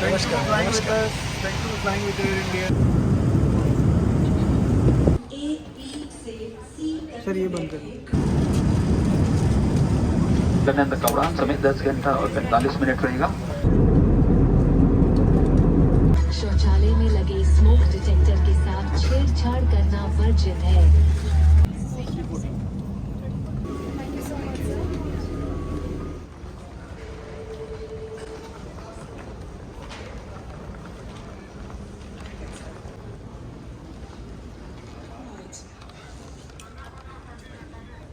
नमस्कार नमस्कार Thank you for flying with Air India. Sir ये बंद करिए। लंदन का उड़ान समय 10 घंटा और 45 मिनट रहेगा। शौचालय में लगे स्मोक डिटेक्टर के साथ छेड़छाड़ करना वर्जित है।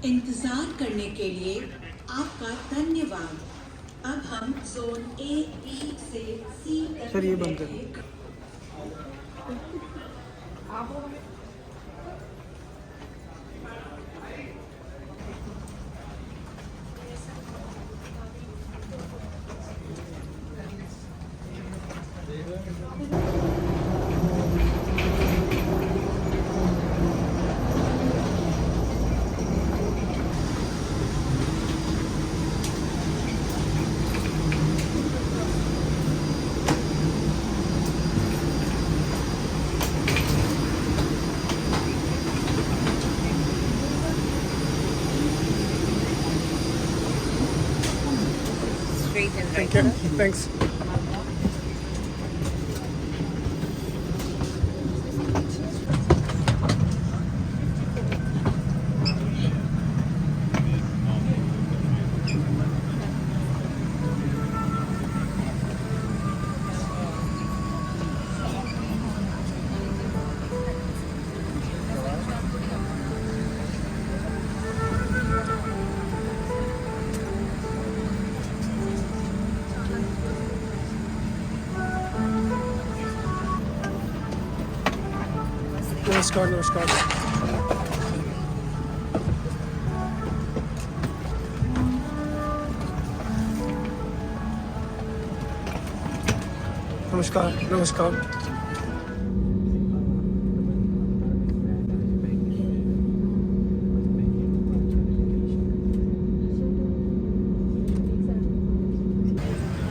इंतजार करने के लिए आपका धन्यवाद। अब हम जोन ए, बी से सी तक सर ये बंद करिए। Thank you. Thanks. नमस्कार नमस्कार। नमस्कार नमस्कार।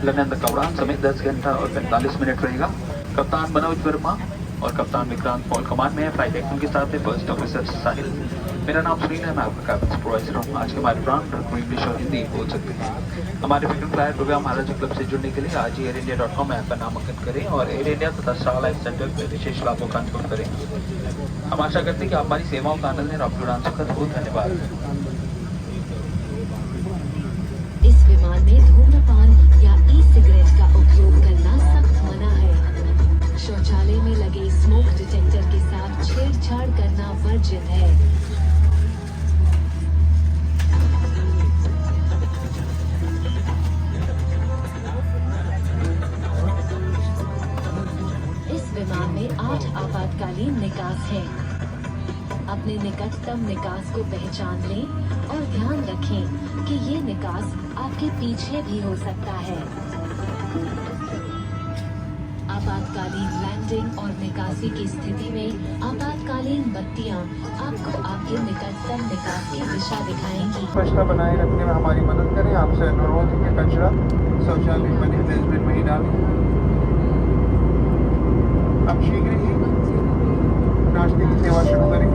लंदन का उड़ान समय 10 घंटा और 45 मिनट रहेगा। कप्तान मनोज वर्मा और कप्तान विक्रांत पॉल कमान में है। फ्लाइट डेक उनके साथ है फर्स्ट ऑफिसर साहिल। मेरा नाम सुनील है, मैं आपका कैबिन सुपरवाइजर हूँ। आज के हमारे प्रोग्राम पर इंग्लिश और हिंदी बोल सकते हैं। हमारे फ्रीक्वेंट फ्लायर प्रोग्राम महाराजा क्लब से जुड़ने के लिए आज ही airindia.com ऐप का नामांकन करें और एयर इंडिया तथा स्टार लाइफ सेंटर में विशेष लाभों का अनुभव करें। हम आशा करते हैं कि आप हमारी सेवाओं का आनंद लें। आपके उड़ान सुखद हो। धन्यवाद। इस विमान में धूम्रपान या ई सिगरेट का उपयोग करना सख्त मना है। शौचालय में लगे स्मोक डिटेक्टर के साथ छेड़छाड़ करना वर्जित है। इस विमान में 8 आपातकालीन निकास हैं। अपने निकटतम निकास को पहचान लें और ध्यान रखें कि ये निकास आपके पीछे भी हो सकता है। आपातकालीन लैंडिंग और निकासी की स्थिति में आपातकालीन बत्तियां आपको आपके निकटतम निकास की दिशा दिखाएंगी। स्वच्छता बनाए रखने में हमारी मदद करें। आपसे अनुरोध है कि कचरा शौचालय बने डस्टबिन में ही डालें। अब शीघ्र ही नाश्ते की सेवा शुरू करें।